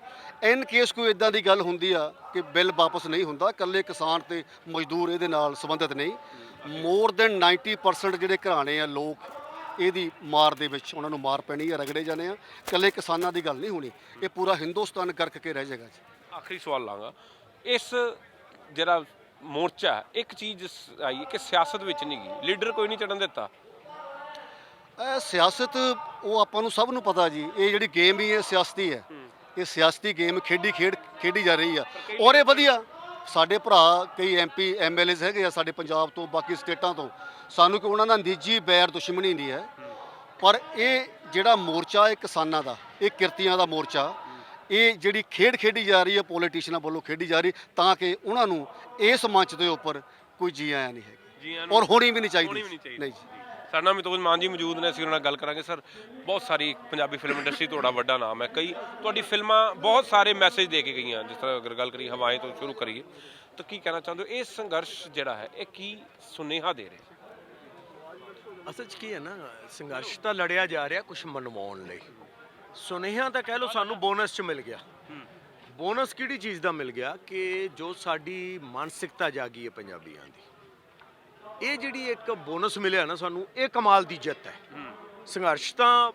ਇਨ ਕੇਸ ਕੋਈ ਇਦਾਂ ਦੀ ਗੱਲ ਹੁੰਦੀ ਆ ਕਿ ਬਿੱਲ ਵਾਪਸ ਨਹੀਂ ਹੁੰਦਾ, ਇਕੱਲੇ ਕਿਸਾਨ ਤੇ ਮਜ਼ਦੂਰ ਇਹਦੇ ਨਾਲ ਸੰਬੰਧਿਤ ਨਹੀਂ। ਮੋਰ ਦੈਨ 90% ਜਿਹੜੇ ਘਰਾਣੇ ਆ ਲੋਕ ਇਹਦੀ ਮਾਰ ਦੇ ਵਿੱਚ ਉਹਨਾਂ ਨੂੰ ਮਾਰ ਪੈਣੀ ਹੈ, ਰਗੜੇ ਜਾਣੇ ਆ। ਇਕੱਲੇ ਕਿਸਾਨਾਂ ਦੀ ਗੱਲ ਨਹੀਂ ਹੋਣੀ, ਇਹ ਪੂਰਾ ਹਿੰਦੁਸਤਾਨ ਗਰਕ ਕੇ ਰਹਿ ਜਾਏਗਾ ਜੀ। ਆਖਰੀ ਸਵਾਲ ਲਾਂਗਾ, ਇਸ ਜਿਹੜਾ ਮੋਰਚਾ ਇੱਕ ਚੀਜ਼ ਆਈ ਕਿ ਸਿਆਸਤ ਵਿੱਚ ਨਹੀਂ ਗਈ, ਲੀਡਰ ਕੋਈ ਨਹੀਂ ਚੜਨ ਦਿੱਤਾ। ਸਿਆਸਤ ਉਹ ਆਪਾਂ ਨੂੰ ਸਭ ਨੂੰ ਪਤਾ ਜੀ, ਇਹ ਜਿਹੜੀ ਗੇਮ ਹੀ ਹੈ ਸਿਆਸਤੀ ਹੈ। ਇਹ ਸਿਆਸਤੀ ਗੇਮ ਖੇਡੀ ਜਾ ਰਹੀ ਆ ਔਰ ਇਹ ਵਧੀਆ। ਸਾਡੇ ਭਰਾ ਕਈ MP MLAs ਹੈਗੇ ਆ ਸਾਡੇ ਪੰਜਾਬ ਤੋਂ, ਬਾਕੀ ਸਟੇਟਾਂ ਤੋਂ, ਸਾਨੂੰ ਕਿ ਉਹਨਾਂ ਦਾ ਨਿੱਜੀ ਬੈਰ ਦੁਸ਼ਮਣੀ ਨਹੀਂ ਹੈ, ਪਰ ਇਹ ਜਿਹੜਾ ਮੋਰਚਾ ਇਹ ਕਿਸਾਨਾਂ ਦਾ, ਇਹ ਕਿਰਤੀਆਂ ਦਾ ਮੋਰਚਾ, ਇਹ ਜਿਹੜੀ ਖੇਡੀ ਜਾ ਰਹੀ ਹੈ ਪੋਲੀਟੀਸ਼ੀਅਨਾਂ ਵੱਲੋਂ ਖੇਡੀ ਜਾ ਰਹੀ, ਤਾਂ ਕਿ ਉਹਨਾਂ ਨੂੰ ਇਸ ਮੰਚ ਦੇ ਉੱਪਰ ਕੋਈ ਜੀ ਆਇਆ ਨਹੀਂ ਹੈਗੀ ਔਰ ਹੋਣੀ ਵੀ ਨਹੀਂ ਚਾਹੀਦੀ। ਨਹੀਂ ਜੀ। ਸਾਡੇ ਨਾਲ ਮਿਤੋਜ ਮਾਨ ਜੀ ਮੌਜੂਦ ਨੇ, ਅਸੀਂ ਉਹਨਾਂ ਨਾਲ ਗੱਲ ਕਰਾਂਗੇ। ਸਰ, ਬਹੁਤ ਸਾਰੀ ਪੰਜਾਬੀ ਫਿਲਮ ਇੰਡਸਟਰੀ ਤੁਹਾਡਾ ਵੱਡਾ ਨਾਮ ਹੈ, ਕਈ ਤੁਹਾਡੀ ਫਿਲਮਾਂ ਬਹੁਤ ਸਾਰੇ ਮੈਸੇਜ ਦੇ ਕੇ ਗਈਆਂ। ਜਿਸ ਤਰ੍ਹਾਂ ਅਗਰ ਗੱਲ ਕਰੀਏ ਹਵਾਏਂ ਤੋਂ ਸ਼ੁਰੂ ਕਰੀਏ, ਤਾਂ ਕੀ ਕਹਿਣਾ ਚਾਹੁੰਦੇ ਹੋ? ਇਹ ਸੰਘਰਸ਼ ਜਿਹੜਾ ਹੈ ਇਹ ਕੀ ਸੁਨੇਹਾ ਦੇ ਰਿਹਾ? ਅਸਲ 'ਚ ਕੀ ਹੈ ਨਾ, ਸੰਘਰਸ਼ ਤਾਂ ਲੜਿਆ ਜਾ ਰਿਹਾ ਕੁਝ ਮਨਵਾਉਣ ਲਈ। ਸੁਨੇਹਾ ਤਾਂ ਕਹਿ ਲਓ ਸਾਨੂੰ ਬੋਨਸ 'ਚ ਮਿਲ ਗਿਆ। ਬੋਨਸ ਕਿਹੜੀ ਚੀਜ਼ ਦਾ ਮਿਲ ਗਿਆ ਕਿ ਜੋ ਸਾਡੀ ਮਾਨਸਿਕਤਾ ਜਾਗੀ ਹੈ ਪੰਜਾਬੀਆਂ ਦੀ, ਇਹ ਜਿਹੜੀ ਇੱਕ ਬੋਨਸ ਮਿਲਿਆ ਨਾ ਸਾਨੂੰ, ਇਹ ਕਮਾਲ ਦੀ ਜਿੱਤ ਹੈ। ਸੰਘਰਸ਼ ਤਾਂ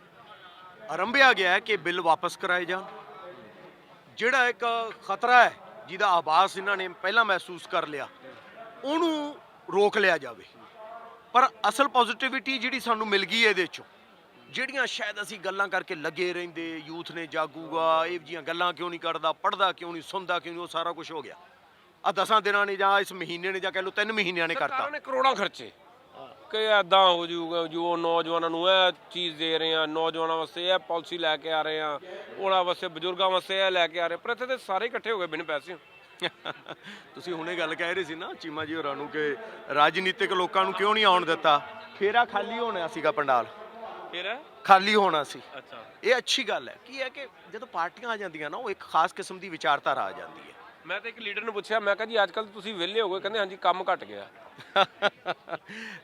ਆਰੰਭਿਆ ਗਿਆ ਹੈ ਕਿ ਬਿੱਲ ਵਾਪਸ ਕਰਾਏ ਜਾਣ। ਜਿਹੜਾ ਇੱਕ ਖਤਰਾ ਹੈ ਜਿਹਦਾ ਆਭਾਸ ਇਹਨਾਂ ਨੇ ਪਹਿਲਾਂ ਮਹਿਸੂਸ ਕਰ ਲਿਆ, ਉਹਨੂੰ ਰੋਕ ਲਿਆ ਜਾਵੇ। ਪਰ ਅਸਲ ਪੋਜ਼ਿਟਿਵਿਟੀ ਜਿਹੜੀ ਸਾਨੂੰ ਮਿਲ ਗਈ ਇਹਦੇ 'ਚੋਂ, ਜਿਹੜੀਆਂ ਸ਼ਾਇਦ ਅਸੀਂ ਗੱਲਾਂ ਕਰਕੇ ਲੱਗੇ ਰਹਿੰਦੇ, ਯੂਥ ਨੇ ਜਾਗੂਗਾ, ਇਹ ਜਿਹੀਆਂ ਗੱਲਾਂ ਕਿਉਂ ਨਹੀਂ ਕਰਦਾ, ਪੜ੍ਹਦਾ ਕਿਉਂ ਨਹੀਂ, ਸੁਣਦਾ ਕਿਉਂ ਨਹੀਂ, ਉਹ ਸਾਰਾ ਕੁਝ ਹੋ ਗਿਆ। ਆ 10 ਦਿਨਾਂ ਨੇ ਜਾਂ ਇਸ ਮਹੀਨੇ ਨੇ ਜਾਂ ਕਹਿ ਲਓ 3 ਮਹੀਨਿਆਂ ਨੇ ਕਰਤਾ। ਸਰਕਾਰਾਂ ਨੇ ਕਰੋੜਾਂ ਖਰਚੇ ਕਿ ਐਦਾਂ ਹੋ ਜਾਊਗਾ, ਜੋ ਨੌਜਵਾਨਾਂ ਨੂੰ ਇਹ ਚੀਜ਼ ਦੇ ਰਹੇ ਆ, ਨੌਜਵਾਨਾਂ ਵਾਸਤੇ ਇਹ ਪਾਲਿਸੀ ਲੈ ਕੇ ਆ ਰਹੇ ਆ, ਉਹਨਾਂ ਵਾਸਤੇ, ਬਜ਼ੁਰਗਾਂ ਵਾਸਤੇ ਇਹ ਲੈ ਕੇ ਆ ਰਹੇ, ਪਰ ਇੱਥੇ ਤੇ ਸਾਰੇ ਇਕੱਠੇ ਹੋ ਗਏ ਬਿਨ ਪੈਸੇ। ਤੁਸੀਂ ਹੁਣੇ ਗੱਲ ਕਹਿ ਰਹੇ ਸੀ ਨਾ ਚੀਮਾ ਜੀ ਹੋਰਾਂ ਨੂੰ ਕਿ ਰਾਜਨੀਤਿਕ ਲੋਕਾਂ ਨੂੰ ਕਿਉਂ ਨਹੀਂ ਆਉਣ ਦਿੱਤਾ, ਫੇਰਾ ਖਾਲੀ ਹੋਣਾ ਸੀਗਾ, ਪੰਡਾਲ ਫਿਰ ਖਾਲੀ ਹੋਣਾ ਸੀ। ਅੱਛਾ, ਇਹ ਅੱਛੀ ਗੱਲ ਹੈ। ਕੀ ਹੈ ਕਿ ਜਦੋਂ ਪਾਰਟੀਆਂ ਆ ਜਾਂਦੀਆਂ ਨਾ, ਉਹ ਇੱਕ ਖਾਸ ਕਿਸਮ ਦੀ ਵਿਚਾਰਧਾਰਾ ਆ ਜਾਂਦੀ ਹੈ। ਮੈਂ ਤਾਂ ਇੱਕ ਲੀਡਰ ਨੂੰ ਪੁੱਛਿਆ, ਮੈਂ ਕਿਹਾ ਜੀ ਅੱਜ ਕੱਲ੍ਹ ਤੁਸੀਂ ਵਿਹਲੇ ਹੋ ਗਏ, ਕਹਿੰਦੇ ਹਾਂਜੀ ਕੰਮ ਘਟ ਗਿਆ।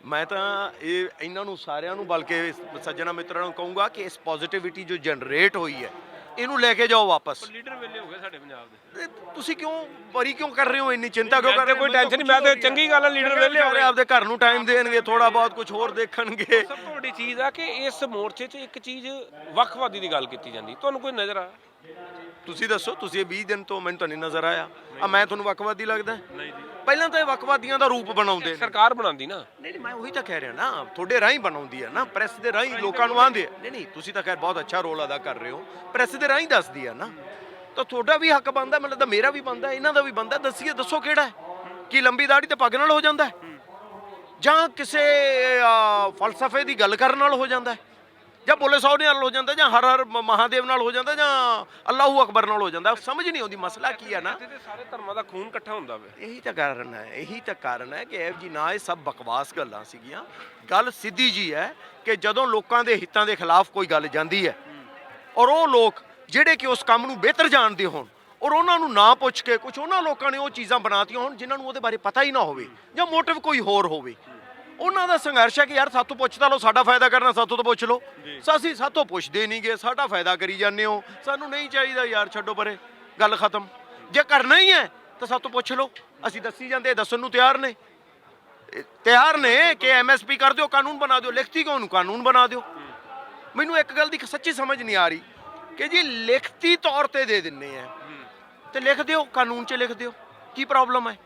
ਮੈਂ ਤਾਂ ਇਹ ਇਹਨਾਂ ਨੂੰ ਸਾਰਿਆਂ ਨੂੰ, ਬਲਕਿ ਸੱਜਣਾ ਮਿੱਤਰਾਂ ਨੂੰ ਕਹੂੰਗਾ ਕਿ ਇਸ ਪੋਜ਼ਿਟਿਵਿਟੀ ਜੋ ਜਨਰੇਟ ਹੋਈ ਹੈ, ਇਹਨੂੰ ਲੈ ਕੇ ਜਾਓ ਵਾਪਸ। ਲੀਡਰ ਵਿਹਲੇ ਹੋ ਗਏ ਸਾਡੇ ਪੰਜਾਬ ਦੇ। ਤੁਸੀਂ ਕਿਉਂ ਵਰੀ ਕਿਉਂ ਕਰ ਰਹੇ ਹੋ, ਇੰਨੀ ਚਿੰਤਾ ਕਿਉਂ ਕਰ ਰਹੇ ਹੋ? ਕੋਈ ਟੈਨਸ਼ਨ ਨਹੀਂ, ਮੈਂ ਤਾਂ ਚੰਗੀ ਗੱਲ ਹੈ, ਲੀਡਰ ਵਿਹਲੇ ਹੋ ਗਏ, ਆਪਦੇ ਘਰ ਨੂੰ ਟਾਈਮ ਦੇਣਗੇ, ਥੋੜਾ ਬਹੁਤ ਕੁਝ ਹੋਰ ਦੇਖਣਗੇ। ਸਭ ਤੋਂ ਵੱਡੀ ਚੀਜ਼ ਆ ਕਿ ਇਸ ਮੋਰਚੇ 'ਚ ਇੱਕ ਚੀਜ਼ ਵੱਖਵਾਦੀ ਦੀ ਗੱਲ ਕੀਤੀ ਜਾਂਦੀ, ਤੁਹਾਨੂੰ ਕੋਈ ਨਜ਼ਰ ਆ? ਤੁਸੀਂ ਦੱਸੋ, ਤੁਸੀਂ ਇਹ 20 ਦਿਨ ਤੋਂ ਮੈਨੂੰ ਤਾਂ ਨਹੀਂ ਨਜ਼ਰ ਆਇਆ। ਮੈਂ ਤੁਹਾਨੂੰ ਵੱਖਵਾਦੀ ਲੱਗਦਾ? ਨਹੀਂ ਜੀ। ਪਹਿਲਾਂ ਤਾਂ ਇਹ ਵੱਖਵਾਦੀਆਂ ਦਾ ਰੂਪ ਬਣਾਉਂਦੇ ਨੇ, ਸਰਕਾਰ ਬਣਾਉਂਦੀ ਨਾ। ਨਹੀਂ, ਮੈਂ ਉਹੀ ਤਾਂ ਕਹਿ ਰਿਹਾ ਨਾ, ਤੁਹਾਡੇ ਰਾਹੀਂ ਬਣਾਉਂਦੀ ਹੈ ਨਾ, ਪ੍ਰੈਸ ਦੇ ਰਾਹੀਂ ਲੋਕਾਂ ਨੂੰ ਆਂਦੇ। ਨਹੀਂ, ਤੁਸੀਂ ਤਾਂ ਖੈਰ ਬਹੁਤ ਅੱਛਾ ਰੋਲ ਅਦਾ ਕਰ ਰਹੇ ਹੋ, ਪ੍ਰੈਸ ਦੇ ਰਾਹੀਂ ਦੱਸਦੀ ਆ ਨਾ, ਤਾਂ ਤੁਹਾਡਾ ਵੀ ਹੱਕ ਬਣਦਾ, ਮੈਨੂੰ ਲੱਗਦਾ ਮੇਰਾ ਵੀ ਬਣਦਾ, ਇਹਨਾਂ ਦਾ ਵੀ ਬਣਦਾ। ਦੱਸੋ ਕਿਹੜਾ ਹੈ? ਕੀ ਲੰਬੀ ਦਾੜੀ ਤੇ ਪੱਗ ਨਾਲ ਹੋ ਜਾਂਦਾ ਹੈ, ਜਾਂ ਕਿਸੇ ਫਲਸਫੇ ਦੀ ਗੱਲ ਕਰਨ ਨਾਲ ਹੋ ਜਾਂਦਾ ਹੈ, ਜਾਂ ਬੋਲੇ ਸੌ ਨਾਲ ਹੋ ਜਾਂਦਾ, ਜਾਂ ਹਰ ਮਹਾਦੇਵ ਨਾਲ ਹੋ ਜਾਂਦਾ, ਜਾਂ ਅੱਲਾਹੂ ਅਕਬਰ ਨਾਲ ਹੋ ਜਾਂਦਾ। ਸਮਝ ਨਹੀਂ ਆਉਂਦੀ ਮਸਲਾ ਕੀ ਹੈ ਨਾ। ਸਾਰੇ ਧਰਮਾਂ ਦਾ ਖੂਨ ਇਕੱਠਾ ਹੁੰਦਾ ਵੇ। ਇਹੀ ਤਾਂ ਕਾਰਨ ਹੈ ਕਿ ਇਹ ਜੀ ਨਾ, ਇਹ ਸਭ ਬਕਵਾਸ ਗੱਲਾਂ ਸੀਗੀਆਂ। ਗੱਲ ਸਿੱਧੀ ਜੀ ਹੈ ਕਿ ਜਦੋਂ ਲੋਕਾਂ ਦੇ ਹਿੱਤਾਂ ਦੇ ਖਿਲਾਫ ਕੋਈ ਗੱਲ ਜਾਂਦੀ ਹੈ, ਔਰ ਉਹ ਲੋਕ ਜਿਹੜੇ ਕਿ ਉਸ ਕੰਮ ਨੂੰ ਬਿਹਤਰ ਜਾਣਦੇ ਹੋਣ, ਔਰ ਉਹਨਾਂ ਨੂੰ ਨਾ ਪੁੱਛ ਕੇ ਕੁਝ ਉਹਨਾਂ ਲੋਕਾਂ ਨੇ ਉਹ ਚੀਜ਼ਾਂ ਬਣਾਤੀਆਂ ਹੋਣ ਜਿਨ੍ਹਾਂ ਨੂੰ ਉਹਦੇ ਬਾਰੇ ਪਤਾ ਹੀ ਨਾ ਹੋਵੇ, ਜਾਂ ਮੋਟਿਵ ਕੋਈ ਹੋਰ ਹੋਵੇ, ਉਹਨਾਂ ਦਾ ਸੰਘਰਸ਼ ਹੈ ਕਿ ਯਾਰ ਸਾਤੋਂ ਪੁੱਛਦਾ ਲਓ, ਸਾਡਾ ਫਾਇਦਾ ਕਰਨਾ, ਸਾਤੋਂ ਤਾਂ ਪੁੱਛ ਲਓ। ਅਸੀਂ ਸਾਤੋਂ ਪੁੱਛਦੇ ਨਹੀਂਗੇ, ਸਾਡਾ ਫਾਇਦਾ ਕਰੀ ਜਾਂਦੇ ਹੋ, ਸਾਨੂੰ ਨਹੀਂ ਚਾਹੀਦਾ ਯਾਰ, ਛੱਡੋ ਪਰੇ, ਗੱਲ ਖਤਮ। ਜੇ ਕਰਨਾ ਹੀ ਹੈ ਤਾਂ ਸਾਤੋਂ ਪੁੱਛ ਲਓ, ਅਸੀਂ ਦੱਸੀ ਜਾਂਦੇ, ਦੱਸਣ ਨੂੰ ਤਿਆਰ ਨੇ ਕਿ MSP ਕਰ ਦਿਓ, ਕਾਨੂੰਨ ਬਣਾ ਦਿਓ। ਲਿਖਤੀ ਕਿਉਂ ਨੂੰ ਕਾਨੂੰਨ ਬਣਾ ਦਿਓ। ਮੈਨੂੰ ਇੱਕ ਗੱਲ ਦੀ ਸੱਚੀ ਸਮਝ ਨਹੀਂ ਆ ਰਹੀ ਕਿ ਜੀ ਲਿਖਤੀ ਤੌਰ ਤੇ ਦੇ ਦਿੰਨੇ ਆ ਤੇ ਲਿਖ ਦਿਓ, ਕਾਨੂੰਨ 'ਚ ਲਿਖ ਦਿਓ, ਕੀ ਪ੍ਰੋਬਲਮ ਹੈ?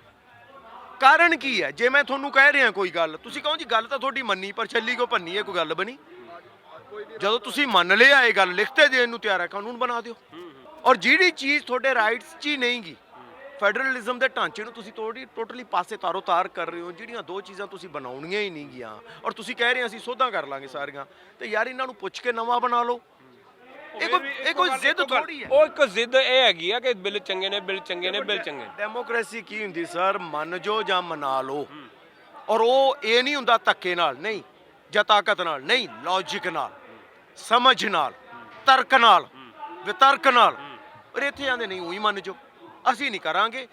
ਕਾਰਨ ਕੀ ਹੈ? ਜੇ ਮੈਂ ਤੁਹਾਨੂੰ ਕਹਿ ਰਿਹਾ ਕੋਈ ਗੱਲ, ਤੁਸੀਂ ਕਹੋ ਜੀ ਗੱਲ ਤਾਂ ਤੁਹਾਡੀ ਮੰਨੀ, ਪਰ ਛੱਲੀ ਕੋ ਭੰਨੀ ਹੈ, ਕੋਈ ਗੱਲ ਬਣੀ? ਜਦੋਂ ਤੁਸੀਂ ਮੰਨ ਲਿਆ ਇਹ ਗੱਲ, ਲਿਖਤੇ ਦੇਣ ਨੂੰ ਤਿਆਰ ਹੈ, ਕਾਨੂੰਨ ਬਣਾ ਦਿਓ। ਔਰ ਜਿਹੜੀ ਚੀਜ਼ ਤੁਹਾਡੇ ਰਾਈਟਸ 'ਚ ਹੀ ਨਹੀਂਗੀ, ਫੈਡਰਲਿਜ਼ਮ ਦੇ ਢਾਂਚੇ ਨੂੰ ਤੁਸੀਂ ਟੋਟਲੀ ਪਾਸੇ ਤਾਰ ਕਰ ਰਹੇ ਹੋ। ਜਿਹੜੀਆਂ ਦੋ ਚੀਜ਼ਾਂ ਤੁਸੀਂ ਬਣਾਉਣੀਆਂ ਹੀ ਨਹੀਂ ਗੀਆਂ, ਔਰ ਤੁਸੀਂ ਕਹਿ ਰਹੇ ਅਸੀਂ ਸੋਧਾਂ ਕਰ ਲਾਂਗੇ ਸਾਰੀਆਂ, ਤੇ ਯਾਰ ਇਹਨਾਂ ਨੂੰ ਪੁੱਛ ਕੇ ਨਵਾਂ ਬਣਾ ਲਓ। ਇਹ ਕੋਈ ਜ਼ਿੱਦ ਥੋੜੀ ਹੈ। ਉਹ ਇੱਕ ਜ਼ਿੱਦ ਇਹ ਹੈਗੀ ਆ ਕਿ ਬਿੱਲ ਚੰਗੇ ਨੇ, ਬਿੱਲ ਚੰਗੇ ਨੇ, ਬਿੱਲ ਚੰਗੇ। ਡੈਮੋਕ੍ਰੇਸੀ ਕੀ ਹੁੰਦੀ ਸਰ? ਮੰਨ ਜੋ ਜਾਂ ਮਨਾ ਲਓ। ਔਰ ਉਹ ਇਹ ਨਹੀਂ ਹੁੰਦਾ ਧੱਕੇ ਨਾਲ, ਨਹੀਂ, ਜਾਂ ਤਾਕਤ ਨਾਲ ਨਹੀਂ, ਲੌਜਿਕ ਨਾਲ, ਸਮਝ ਨਾਲ, ਤਰਕ ਨਾਲ, ਵਿਤਰਕ ਨਾਲ। ਪਰ ਇੱਥੇ ਆਂਦੇ ਨਹੀਂ, ਉਹੀ ਮੰਨ ਜੋ, ਅਸੀਂ ਨਹੀਂ ਕਰਾਂਗੇ,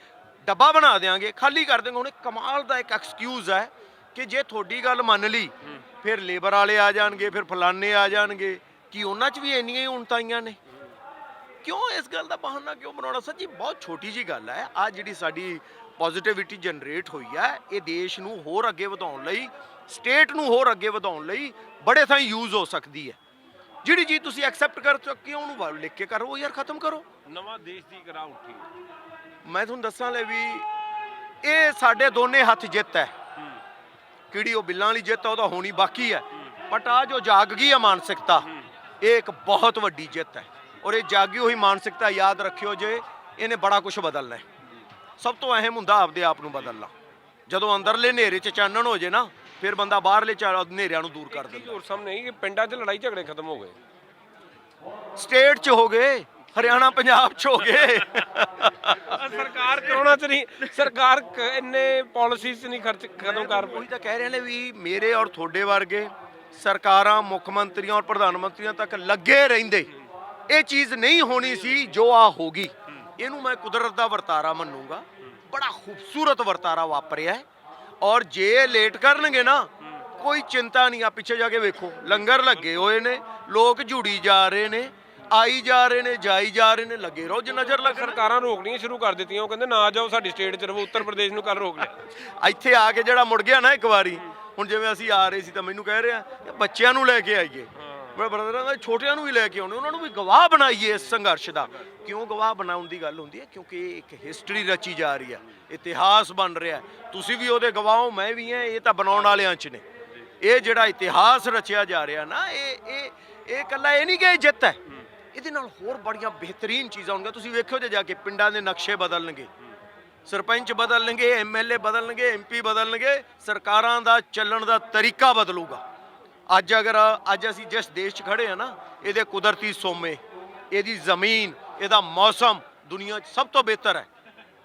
ਡੱਬਾ ਬਣਾ ਦੇਾਂਗੇ, ਖਾਲੀ ਕਰ ਦੇਂਗੇ। ਹੁਣ ਇੱਕ ਕਮਾਲ ਦਾ ਇੱਕ ਐਕਸਕਿਊਜ਼ ਹੈ ਕਿ ਜੇ ਤੁਹਾਡੀ ਗੱਲ ਮੰਨ ਲਈ, ਫਿਰ ਲੇਬਰ ਵਾਲੇ ਆ ਜਾਣਗੇ, ਫਿਰ ਫਲਾਨੇ ਆ ਜਾਣਗੇ। ਕੀ ਉਹਨਾਂ 'ਚ ਵੀ ਇੰਨੀਆਂ ਹੀ ਉਣਤਾਈਆਂ ਨੇ? ਕਿਉਂ ਇਸ ਗੱਲ ਦਾ ਬਹਾਨਾ ਕਿਉਂ ਬਣਾਉਣਾ? ਸੱਚੀ ਬਹੁਤ ਛੋਟੀ ਜੀ ਗੱਲ ਹੈ। ਆ ਜਿਹੜੀ ਸਾਡੀ ਪੋਜ਼ਿਟਿਵਿਟੀ ਜਨਰੇਟ ਹੋਈ ਹੈ, ਇਹ ਦੇਸ਼ ਨੂੰ ਹੋਰ ਅੱਗੇ ਵਧਾਉਣ ਲਈ, ਸਟੇਟ ਨੂੰ ਹੋਰ ਅੱਗੇ ਵਧਾਉਣ ਲਈ ਬੜੇ ਥਾਂ ਯੂਜ਼ ਹੋ ਸਕਦੀ ਹੈ। ਜਿਹੜੀ ਚੀਜ਼ ਤੁਸੀਂ ਐਕਸੈਪਟ ਕਰ ਚੁੱਕੇ ਹੋ, ਉਹਨੂੰ ਲਿਖ ਕੇ ਕਰੋ ਯਾਰ, ਖਤਮ ਕਰੋ। ਨਵਾਂ ਦੇਸ਼ ਦੀ ਕਰਾ ਉੱਠੀ। ਮੈਂ ਤੁਹਾਨੂੰ ਦੱਸਾਂ ਲੈ ਵੀ ਇਹ ਸਾਡੇ ਦੋਨੇ ਹੱਥ ਜਿੱਤ ਹੈ। ਕਿਹੜੀ ਉਹ ਬਿੱਲਾਂ ਵਾਲੀ ਜਿੱਤ ਆ, ਉਹ ਤਾਂ ਹੋਣੀ ਬਾਕੀ ਹੈ, ਬਟ ਆ ਜੋ ਜਾਗ ਗਈ ਆ ਮਾਨਸਿਕਤਾ, ਇਹ ਇੱਕ ਬਹੁਤ ਵੱਡੀ ਜਿੱਤ ਹੈ। ਔਰ ਇਹ ਜਾਗੀ ਹੋਈ ਮਾਨਸਿਕਤਾ ਯਾਦ ਰੱਖਿਓ ਜੇ, ਇਹਨੇ ਬੜਾ ਕੁਝ ਬਦਲਣਾ ਹੈ। ਸਭ ਤੋਂ ਅਹਿਮ ਹੁੰਦਾ ਆਪਦੇ ਆਪ ਨੂੰ ਬਦਲਣਾ। ਜਦੋਂ ਅੰਦਰਲੇ ਹਨੇਰੇ 'ਚ ਚਾਨਣ ਹੋ ਜੇ ਨਾ, ਫਿਰ ਬੰਦਾ ਬਾਹਰਲੇ ਹਨੇਰਿਆਂ ਨੂੰ ਦੂਰ ਕਰ ਦਿੰਦਾ। ਹੋਰ ਸਾਹਮਣੇ ਕਿ ਪਿੰਡਾਂ 'ਚ ਲੜਾਈ ਝਗੜੇ ਖਤਮ ਹੋ ਗਏ, ਸਟੇਟ 'ਚ ਹੋ ਗਏ, ਹਰਿਆਣਾ ਪੰਜਾਬ 'ਚ ਹੋ ਗਏ। ਸਰਕਾਰ ਕਰੋਨਾ 'ਚ ਨਹੀਂ, ਸਰਕਾਰ ਇੰਨੇ ਪਾਲਿਸੀਜ਼ ਨਹੀਂ ਖਰਚ ਕਦੋਂ ਕਰ ਉਹੀ ਤਾਂ ਕਹਿ ਰਹੇ ਨੇ ਵੀ ਮੇਰੇ ਔਰ ਤੁਹਾਡੇ ਵਰਗੇ ਸਰਕਾਰਾਂ, ਮੁੱਖ ਮੰਤਰੀਆਂ ਔਰ ਪ੍ਰਧਾਨ ਮੰਤਰੀਆਂ ਤੱਕ ਲੱਗੇ ਰਹਿੰਦੇ ਇਹ ਚੀਜ਼ ਨਹੀਂ ਹੋਣੀ ਸੀ ਜੋ ਆ ਹੋ ਗਈ। ਇਹਨੂੰ ਮੈਂ ਕੁਦਰਤ ਦਾ ਵਰਤਾਰਾ ਮੰਨੂਗਾ। ਬੜਾ ਖੂਬਸੂਰਤ ਵਰਤਾਰਾ ਵਾਪਰਿਆ ਹੈ। ਔਰ ਜੇ ਲੇਟ ਕਰਨਗੇ ਨਾ, ਕੋਈ ਚਿੰਤਾ ਨਹੀਂ। ਆ ਪਿੱਛੇ ਜਾ ਕੇ ਵੇਖੋ, ਲੰਗਰ ਲੱਗੇ ਹੋਏ ਨੇ, ਲੋਕ ਜੁੜੀ ਜਾ ਰਹੇ ਨੇ, ਆਈ ਜਾ ਰਹੇ ਨੇ, ਜਾਈ ਜਾ ਰਹੇ ਨੇ, ਲੱਗੇ ਰਹੋ ਜੇ ਨਜ਼ਰ ਲੱਗ। ਸਰਕਾਰਾਂ ਰੋਕਣੀਆਂ ਸ਼ੁਰੂ ਕਰ ਦਿੱਤੀਆਂ, ਉਹ ਕਹਿੰਦੇ ਨਾ ਜਾਓ ਸਾਡੀ ਸਟੇਟ 'ਚ ਰਹੋ। ਉੱਤਰ ਪ੍ਰਦੇਸ਼ ਨੂੰ ਕੱਲ ਰੋਕ ਲਿਆ। ਇੱਥੇ ਆ ਕੇ ਜਿਹੜਾ ਮੁੜ ਗਿਆ ਨਾ ਇੱਕ ਵਾਰੀ, ਹੁਣ ਜਿਵੇਂ ਅਸੀਂ ਆ ਰਹੇ ਸੀ ਤਾਂ ਮੈਨੂੰ ਕਹਿ ਰਿਹਾ ਬੱਚਿਆਂ ਨੂੰ ਲੈ ਕੇ ਆਈਏ, ਮੈਂ ਬ੍ਰਦਰਾਂ ਦਾ ਛੋਟਿਆਂ ਨੂੰ ਵੀ ਲੈ ਕੇ ਆਉਣੇ, ਉਹਨਾਂ ਨੂੰ ਵੀ ਗਵਾਹ ਬਣਾਈਏ ਇਸ ਸੰਘਰਸ਼ ਦਾ। ਕਿਉਂ ਗਵਾਹ ਬਣਾਉਣ ਦੀ ਗੱਲ ਹੁੰਦੀ ਹੈ? ਕਿਉਂਕਿ ਇਹ ਇੱਕ ਹਿਸਟਰੀ ਰਚੀ ਜਾ ਰਹੀ ਹੈ, ਇਤਿਹਾਸ ਬਣ ਰਿਹਾ। ਤੁਸੀਂ ਵੀ ਉਹਦੇ ਗਵਾਹ ਹੋ, ਮੈਂ ਵੀ ਹਾਂ। ਇਹ ਤਾਂ ਬਣਾਉਣ ਵਾਲਿਆਂ 'ਚ ਨੇ। ਇਹ ਜਿਹੜਾ ਇਤਿਹਾਸ ਰਚਿਆ ਜਾ ਰਿਹਾ ਨਾ, ਇਹ ਇਕੱਲਾ ਇਹ ਨਹੀਂ ਕਿ ਇਹ ਜਿੱਤ ਹੈ, ਇਹਦੇ ਨਾਲ ਹੋਰ ਬੜੀਆਂ ਬਿਹਤਰੀਨ ਚੀਜ਼ਾਂ ਹੋਣਗੀਆਂ। ਤੁਸੀਂ ਵੇਖਿਓ ਜੇ ਜਾ ਕੇ ਪਿੰਡਾਂ ਦੇ ਨਕਸ਼ੇ ਬਦਲਣਗੇ, ਸਰਪੰਚ ਬਦਲਣਗੇ, ਐਮਐਲਏ ਬਦਲਣਗੇ, ਐਮਪੀ ਬਦਲਣਗੇ, ਸਰਕਾਰਾਂ ਦਾ ਚੱਲਣ ਦਾ ਤਰੀਕਾ ਬਦਲੂਗਾ। ਅੱਜ ਅਸੀਂ ਜਿਸ ਦੇਸ਼ 'ਚ ਖੜੇ ਆ ਨਾ, ਇਹਦੇ ਕੁਦਰਤੀ ਸੋਮੇ, ਇਹਦੀ ਜ਼ਮੀਨ, ਇਹਦਾ ਮੌਸਮ ਦੁਨੀਆ 'ਚ ਸਭ ਤੋਂ ਬਿਹਤਰ ਹੈ।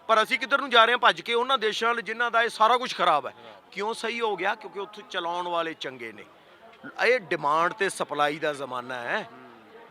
ਪਰ ਅਸੀਂ ਕਿੱਧਰ ਨੂੰ ਜਾ ਰਹੇ ਹਾਂ? ਭੱਜ ਕੇ ਉਹਨਾਂ ਦੇਸ਼ਾਂ ਨਾਲ ਜਿਨ੍ਹਾਂ ਦਾ ਇਹ ਸਾਰਾ ਕੁਝ ਖਰਾਬ ਹੈ। ਕਿਉਂ ਸਹੀ ਹੋ ਗਿਆ? ਕਿਉਂਕਿ ਉੱਥੇ ਚਲਾਉਣ ਵਾਲੇ ਚੰਗੇ ਨੇ। ਇਹ ਡਿਮਾਂਡ ਤੇ ਸਪਲਾਈ ਦਾ ਜ਼ਮਾਨਾ ਹੈ,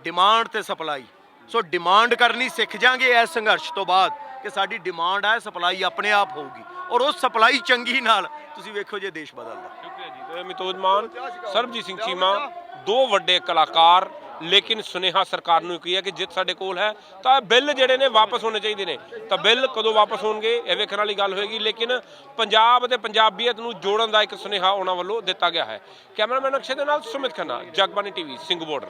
ਡਿਮਾਂਡ ਤੇ ਸਪਲਾਈ। ਸੋ ਡਿਮਾਂਡ ਕਰਨੀ ਸਿੱਖ ਜਾਾਂਗੇ ਇਸ ਸੰਘਰਸ਼ ਤੋਂ ਬਾਅਦ ਕਿ ਸਾਡੀ ਡਿਮਾਂਡ ਹੈ, ਸਪਲਾਈ ਆਪਣੇ ਆਪ ਹੋਊਗੀ। ਔਰ ਉਹ ਸਪਲਾਈ ਚੰਗੀ ਨਾਲ ਤੁਸੀਂ ਵੇਖੋ ਜੇ ਦੇਸ਼ ਬਦਲਦਾ। ਸ਼ੁਕਰੀਆ ਜੀ। ਤੇ ਮਿਤੋਜ ਮਾਨ, ਸਰਬਜੀਤ ਸਿੰਘ ਚੀਮਾ, ਦੋ ਵੱਡੇ ਕਲਾਕਾਰ, ਲੇਕਿਨ ਸੁਨੇਹਾ ਸਰਕਾਰ ਨੂੰ ਕੀ ਹੈ ਕਿ ਜਿੱਤ ਸਾਡੇ ਕੋਲ ਹੈ ਤਾਂ ਬਿੱਲ ਜਿਹੜੇ ਨੇ ਵਾਪਸ ਹੋਣੇ ਚਾਹੀਦੇ ਨੇ। ਤਾਂ ਬਿੱਲ ਕਦੋਂ ਵਾਪਸ ਹੋਣਗੇ ਇਹ ਵੇਖਣ ਵਾਲੀ ਗੱਲ ਹੋਏਗੀ, ਲੇਕਿਨ ਪੰਜਾਬ ਅਤੇ ਪੰਜਾਬੀਅਤ ਨੂੰ ਜੋੜਨ ਦਾ ਇੱਕ ਸੁਨੇਹਾ ਉਹਨਾਂ ਵੱਲੋਂ ਦਿੱਤਾ ਗਿਆ ਹੈ। ਕੈਮਰਾਮੈਨ ਅਕਸ਼ੇ ਦੇ ਨਾਲ ਸੁਮਿਤ ਖੰਨਾ, ਜਗਬਾਨੀ ਟੀਵੀ, ਸਿੰਘ ਬਾਰਡਰ।